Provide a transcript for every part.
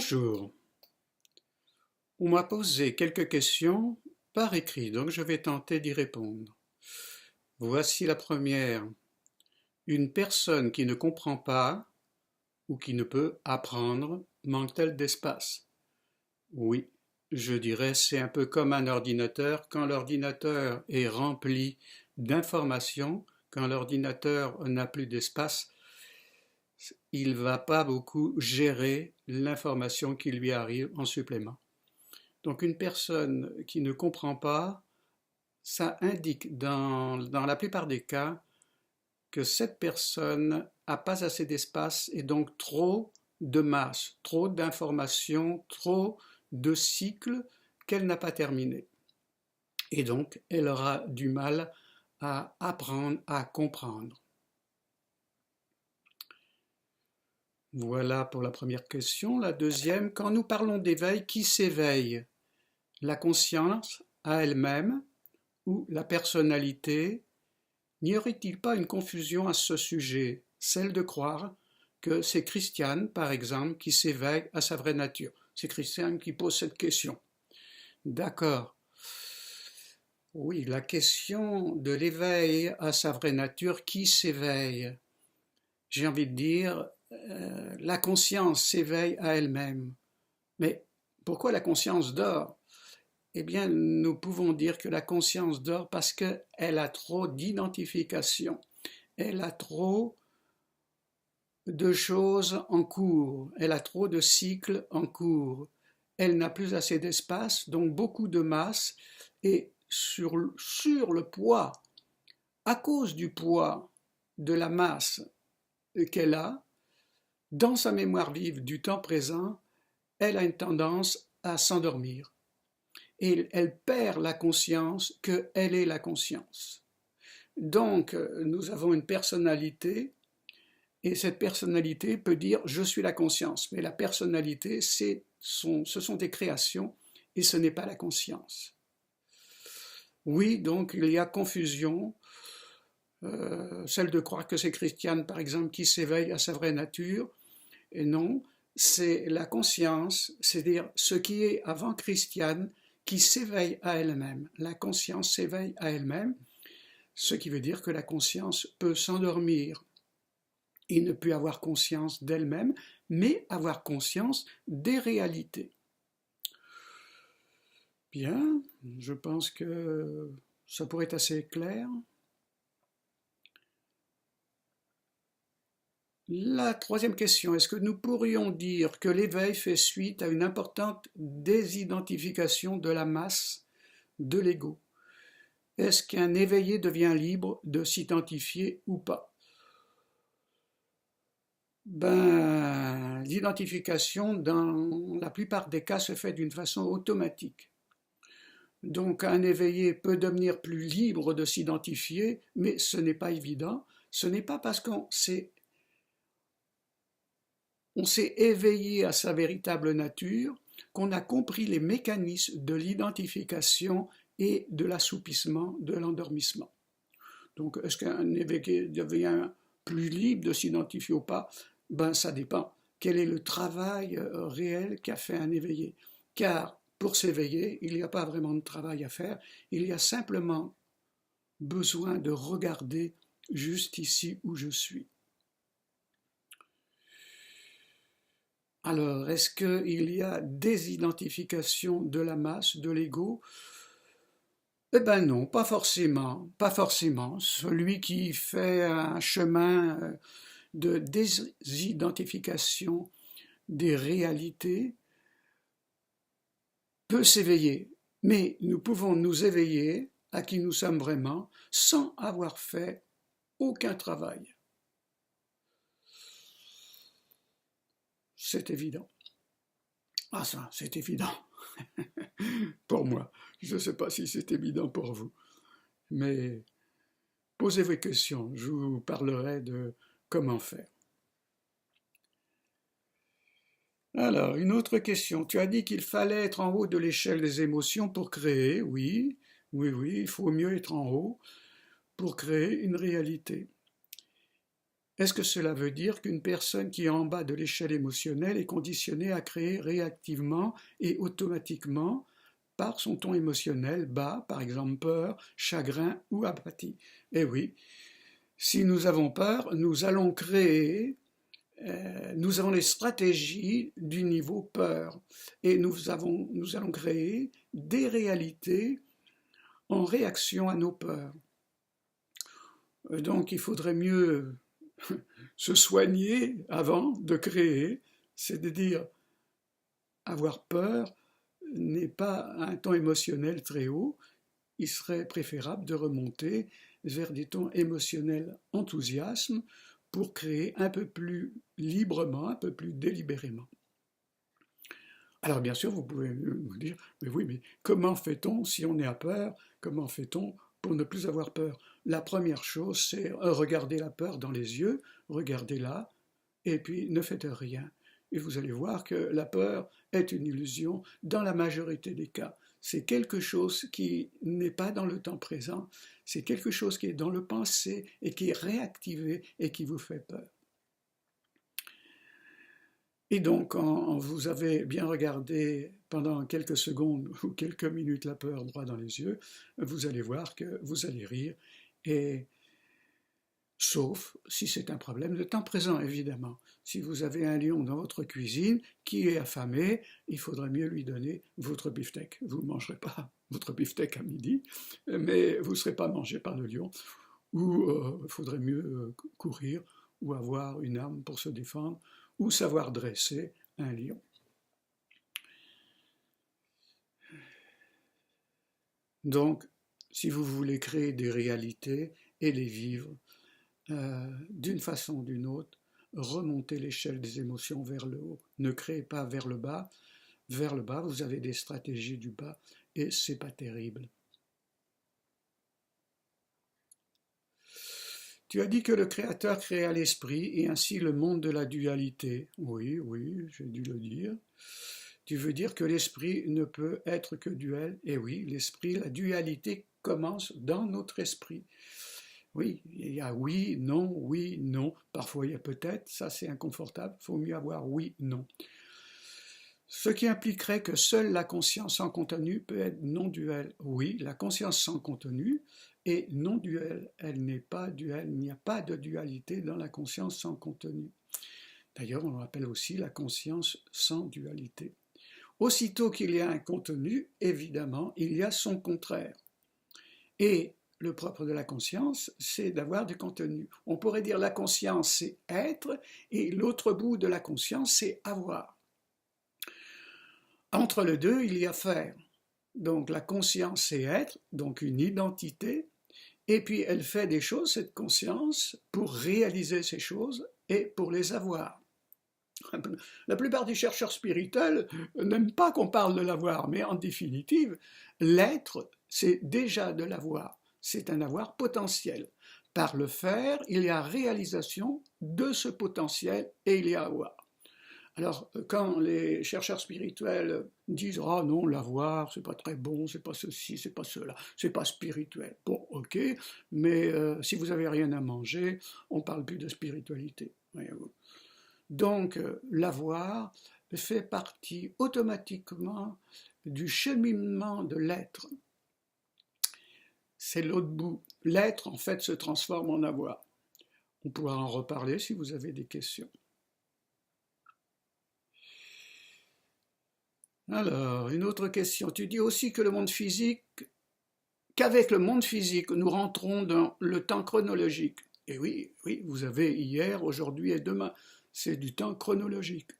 Bonjour, on m'a posé quelques questions par écrit, donc je vais tenter d'y répondre. Voici la première. Une personne qui ne comprend pas ou qui ne peut apprendre manque-t-elle d'espace? Oui, je dirais c'est un peu comme un ordinateur. Quand l'ordinateur est rempli d'informations, quand l'ordinateur n'a plus d'espace, il ne va pas beaucoup gérer l'information qui lui arrive en supplément. Donc une personne qui ne comprend pas, ça indique dans la plupart des cas que cette personne n'a pas assez d'espace et donc trop de masse, trop d'informations, trop de cycles qu'elle n'a pas terminés. Et donc elle aura du mal à apprendre à comprendre. Voilà pour la première question. La deuxième, quand nous parlons d'éveil, qui s'éveille? La conscience à elle-même ou la personnalité? N'y aurait-il pas une confusion à ce sujet, celle de croire que c'est Christiane, par exemple, qui s'éveille à sa vraie nature? C'est Christiane qui pose cette question. D'accord. Oui, la question de l'éveil à sa vraie nature, qui s'éveille? J'ai envie de dire, la conscience s'éveille à elle-même. Mais pourquoi la conscience dort? Eh bien, nous pouvons dire que la conscience dort parce qu'elle a trop d'identification, elle a trop de choses en cours, elle a trop de cycles en cours, elle n'a plus assez d'espace, donc beaucoup de masse, et sur le poids, à cause du poids de la masse qu'elle a, dans sa mémoire vive du temps présent, elle a une tendance à s'endormir. Et elle perd la conscience qu'elle est la conscience. Donc, nous avons une personnalité, et cette personnalité peut dire « je suis la conscience », mais la personnalité, ce sont des créations, et ce n'est pas la conscience. Oui, donc il y a confusion, celle de croire que c'est Christiane, par exemple, qui s'éveille à sa vraie nature, et non, c'est la conscience, c'est-à-dire ce qui est avant Christiane, qui s'éveille à elle-même. La conscience s'éveille à elle-même, ce qui veut dire que la conscience peut s'endormir et ne plus avoir conscience d'elle-même, mais avoir conscience des réalités. Bien, je pense que ça pourrait être assez clair. La troisième question, est-ce que nous pourrions dire que l'éveil fait suite à une importante désidentification de la masse de l'ego? Est-ce qu'un éveillé devient libre de s'identifier ou pas? Ben, l'identification, dans la plupart des cas, se fait d'une façon automatique. Donc un éveillé peut devenir plus libre de s'identifier, mais ce n'est pas évident. Ce n'est pas parce qu'on s'est éveillé à sa véritable nature qu'on a compris les mécanismes de l'identification et de l'assoupissement, de l'endormissement. Donc, est-ce qu'un éveillé devient plus libre de s'identifier ou pas? Ben, ça dépend. Quel est le travail réel qu'a fait un éveillé? Car pour s'éveiller, il n'y a pas vraiment de travail à faire, il y a simplement besoin de regarder juste ici où je suis. Alors, est-ce qu'il y a désidentification de la masse, de l'ego? Eh ben non, pas forcément, pas forcément. Celui qui fait un chemin de désidentification des réalités peut s'éveiller, mais nous pouvons nous éveiller à qui nous sommes vraiment sans avoir fait aucun travail. C'est évident. Ah ça, c'est évident pour moi. Je ne sais pas si c'est évident pour vous, mais posez vos questions, je vous parlerai de comment faire. Alors, une autre question. Tu as dit qu'il fallait être en haut de l'échelle des émotions pour créer. Oui, oui, oui, il faut mieux être en haut pour créer une réalité. Est-ce que cela veut dire qu'une personne qui est en bas de l'échelle émotionnelle est conditionnée à créer réactivement et automatiquement par son ton émotionnel bas, par exemple peur, chagrin ou apathie? Eh oui, si nous avons peur, nous allons créer, nous avons les stratégies du niveau peur et nous allons créer des réalités en réaction à nos peurs. Donc il faudrait mieux se soigner avant de créer, c'est-à-dire avoir peur n'est pas un ton émotionnel très haut, il serait préférable de remonter vers des tons émotionnels enthousiasme pour créer un peu plus librement, un peu plus délibérément. Alors bien sûr, vous pouvez vous dire, mais oui, mais comment fait-on si on est à peur? Comment fait-on pour ne plus avoir peur? La première chose, c'est regarder la peur dans les yeux, regardez-la, et puis ne faites rien. Et vous allez voir que la peur est une illusion dans la majorité des cas. C'est quelque chose qui n'est pas dans le temps présent, c'est quelque chose qui est dans le passé et qui est réactivé et qui vous fait peur. Et donc, quand vous avez bien regardé pendant quelques secondes ou quelques minutes la peur droit dans les yeux, vous allez voir que vous allez rire, et sauf si c'est un problème de temps présent, évidemment. Si vous avez un lion dans votre cuisine qui est affamé, il faudrait mieux lui donner votre beefsteak. Vous ne mangerez pas votre beefsteak à midi, mais vous ne serez pas mangé par le lion. Ou il faudrait mieux courir ou avoir une arme pour se défendre, ou savoir dresser un lion. Donc, si vous voulez créer des réalités et les vivre, d'une façon ou d'une autre, remontez l'échelle des émotions vers le haut. Ne créez pas vers le bas. Vers le bas, vous avez des stratégies du bas et c'est pas terrible. Tu as dit que le Créateur créa l'esprit et ainsi le monde de la dualité. Oui, oui, j'ai dû le dire. Tu veux dire que l'esprit ne peut être que duel? Eh oui, l'esprit, la dualité commence dans notre esprit. Oui, il y a oui, non. Parfois il y a peut-être, ça c'est inconfortable, il faut mieux avoir oui, non. Ce qui impliquerait que seule la conscience sans contenu peut être non-duelle. Oui, la conscience sans contenu est non-duelle. Elle n'est pas duelle, il n'y a pas de dualité dans la conscience sans contenu. D'ailleurs, on l'appelle aussi la conscience sans dualité. Aussitôt qu'il y a un contenu, évidemment, il y a son contraire. Et le propre de la conscience, c'est d'avoir du contenu. On pourrait dire la conscience, c'est être, et l'autre bout de la conscience, c'est avoir. Entre les deux, il y a faire. Donc la conscience, c'est être, donc une identité, et puis elle fait des choses, cette conscience, pour réaliser ces choses et pour les avoir. La plupart des chercheurs spirituels n'aiment pas qu'on parle de l'avoir, mais en définitive, l'être, c'est déjà de l'avoir. C'est un avoir potentiel. Par le faire, il y a réalisation de ce potentiel et il y a avoir. Alors, quand les chercheurs spirituels disent « Ah non, l'avoir, c'est pas très bon, c'est pas ceci, c'est pas cela, c'est pas spirituel », bon, ok, mais si vous avez rien à manger, on parle plus de spiritualité, voyez-vous. Donc, l'avoir fait partie automatiquement du cheminement de l'être. C'est l'autre bout. L'être, en fait, se transforme en avoir. On pourra en reparler si vous avez des questions. Alors, une autre question. Tu dis aussi que le monde physique, qu'avec le monde physique, nous rentrons dans le temps chronologique. Et oui, oui, vous avez hier, aujourd'hui et demain. C'est du temps chronologique.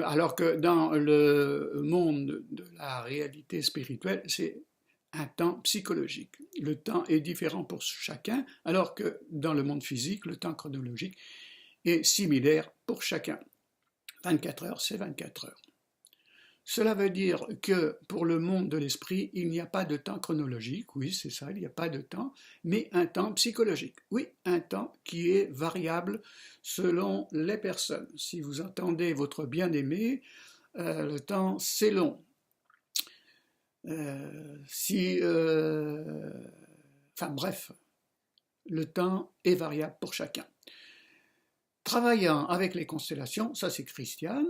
Alors que dans le monde de la réalité spirituelle, c'est un temps psychologique. Le temps est différent pour chacun, alors que dans le monde physique, le temps chronologique est similaire pour chacun. 24 heures, c'est 24 heures. Cela veut dire que pour le monde de l'esprit, il n'y a pas de temps chronologique, oui, c'est ça, il n'y a pas de temps, mais un temps psychologique. Oui, un temps qui est variable selon les personnes. Si vous entendez votre bien-aimé, le temps, c'est long. Enfin bref, Le temps est variable pour chacun. Travaillant avec les constellations, ça c'est Christiane,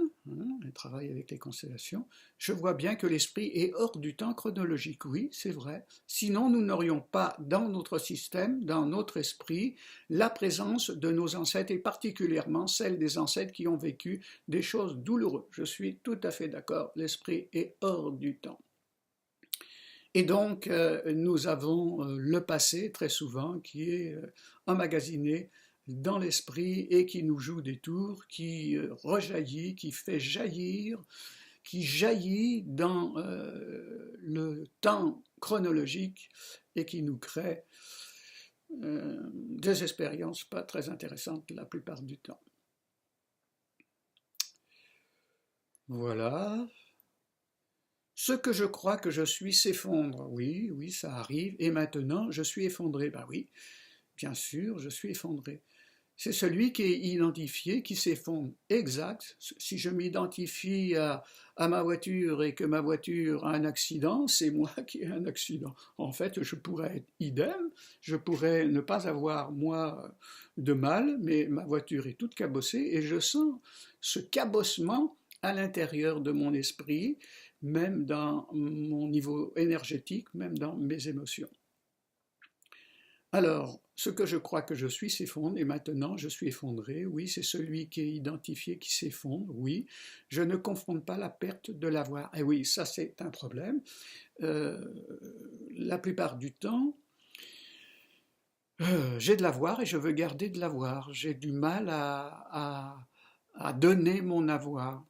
elle travaille avec les constellations, je vois bien que l'esprit est hors du temps chronologique. Oui, c'est vrai. Sinon, nous n'aurions pas dans notre système, dans notre esprit, la présence de nos ancêtres et particulièrement celle des ancêtres qui ont vécu des choses douloureuses. Je suis tout à fait d'accord, l'esprit est hors du temps. Et donc, nous avons le passé, très souvent, qui est emmagasiné dans l'esprit et qui nous joue des tours, qui rejaillit, qui fait jaillir, qui jaillit dans le temps chronologique et qui nous crée des expériences pas très intéressantes la plupart du temps. Voilà. Ce que je crois que je suis s'effondre. Oui, oui, ça arrive. Et maintenant, je suis effondré. Ben oui, bien sûr, je suis effondré. C'est celui qui est identifié, qui s'effondre. Exact. Si je m'identifie à ma voiture et que ma voiture a un accident, c'est moi qui ai un accident. En fait, je pourrais être idem, je pourrais ne pas avoir, moi, de mal, mais ma voiture est toute cabossée et je sens ce cabossement à l'intérieur de mon esprit, même dans mon niveau énergétique, même dans mes émotions. Alors, ce que je crois que je suis s'effondre, et maintenant je suis effondré, oui, c'est celui qui est identifié qui s'effondre, oui, je ne confronte pas la perte de l'avoir, et oui, ça c'est un problème. La plupart du temps, j'ai de l'avoir et je veux garder de l'avoir, j'ai du mal à donner mon avoir.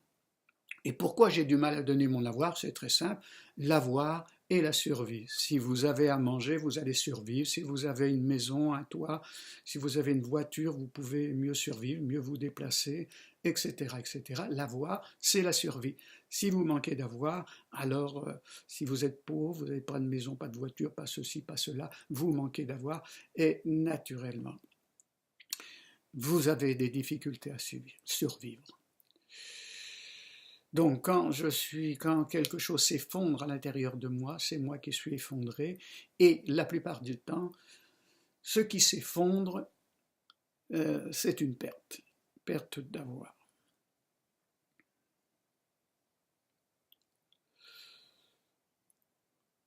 Et pourquoi j'ai du mal à donner mon avoir? C'est très simple, l'avoir et la survie. Si vous avez à manger, vous allez survivre. Si vous avez une maison, un toit, si vous avez une voiture, vous pouvez mieux survivre, mieux vous déplacer, etc., etc. L'avoir, c'est la survie. Si vous manquez d'avoir, alors si vous êtes pauvre, vous n'avez pas de maison, pas de voiture, pas ceci, pas cela, vous manquez d'avoir et naturellement, vous avez des difficultés à survivre. Donc quand quelque chose s'effondre à l'intérieur de moi, c'est moi qui suis effondré. Et la plupart du temps, ce qui s'effondre, c'est une perte d'avoir.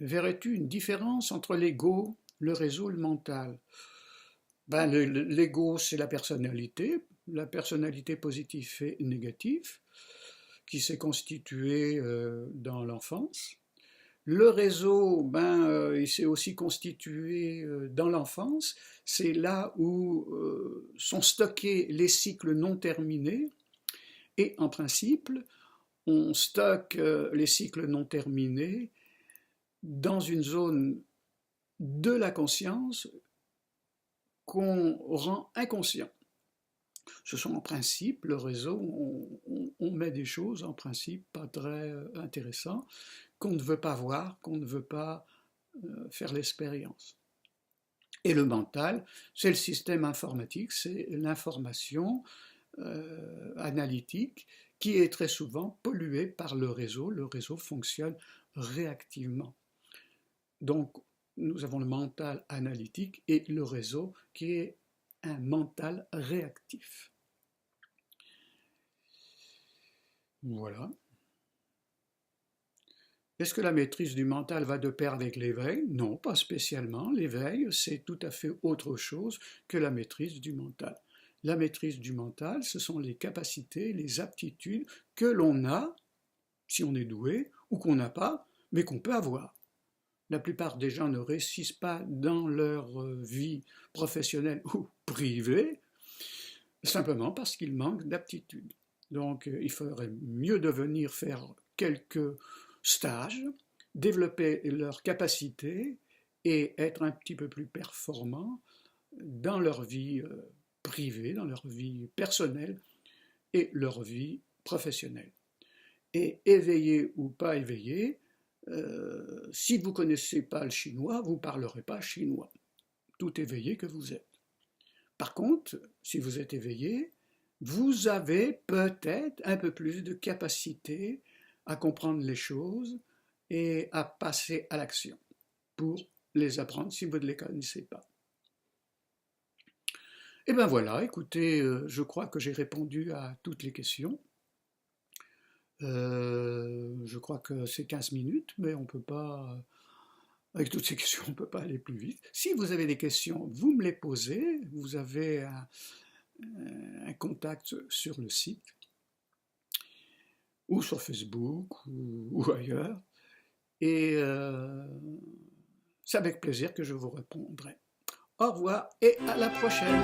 Verrais-tu une différence entre l'ego, le réseau et le mental? Ben, l'ego, c'est la personnalité positive et négative, qui s'est constituée dans l'enfance. Le réseau, il s'est aussi constitué dans l'enfance. C'est là où sont stockés les cycles non terminés. Et en principe, on stocke les cycles non terminés dans une zone de la conscience qu'on rend inconscient. Ce sont en principe, le réseau, on met des choses en principe pas très intéressantes qu'on ne veut pas voir, qu'on ne veut pas faire l'expérience. Et le mental, c'est le système informatique, c'est l'information analytique qui est très souvent polluée par le réseau. Le réseau fonctionne réactivement. Donc, nous avons le mental analytique et le réseau qui est un mental réactif. Voilà. Est-ce que la maîtrise du mental va de pair avec l'éveil? Non, pas spécialement. L'éveil, c'est tout à fait autre chose que la maîtrise du mental. La maîtrise du mental, ce sont les capacités, les aptitudes que l'on a, si on est doué, ou qu'on n'a pas, mais qu'on peut avoir. La plupart des gens ne réussissent pas dans leur vie professionnelle ou privée, simplement parce qu'ils manquent d'aptitudes. Donc, il faudrait mieux de venir faire quelques stages, développer leurs capacités et être un petit peu plus performants dans leur vie privée, dans leur vie personnelle et leur vie professionnelle. Et éveillé ou pas éveillé, si vous ne connaissez pas le chinois, vous ne parlerez pas chinois, tout éveillé que vous êtes. Par contre, si vous êtes éveillé, vous avez peut-être un peu plus de capacité à comprendre les choses et à passer à l'action pour les apprendre si vous ne les connaissez pas. Et ben voilà, écoutez, je crois que j'ai répondu à toutes les questions. Je crois que c'est 15 minutes, mais on peut pas, avec toutes ces questions, on ne peut pas aller plus vite. Si vous avez des questions, vous me les posez. Vous avez un contact sur le site, ou sur Facebook, ou ailleurs. Et c'est avec plaisir que je vous répondrai. Au revoir et à la prochaine.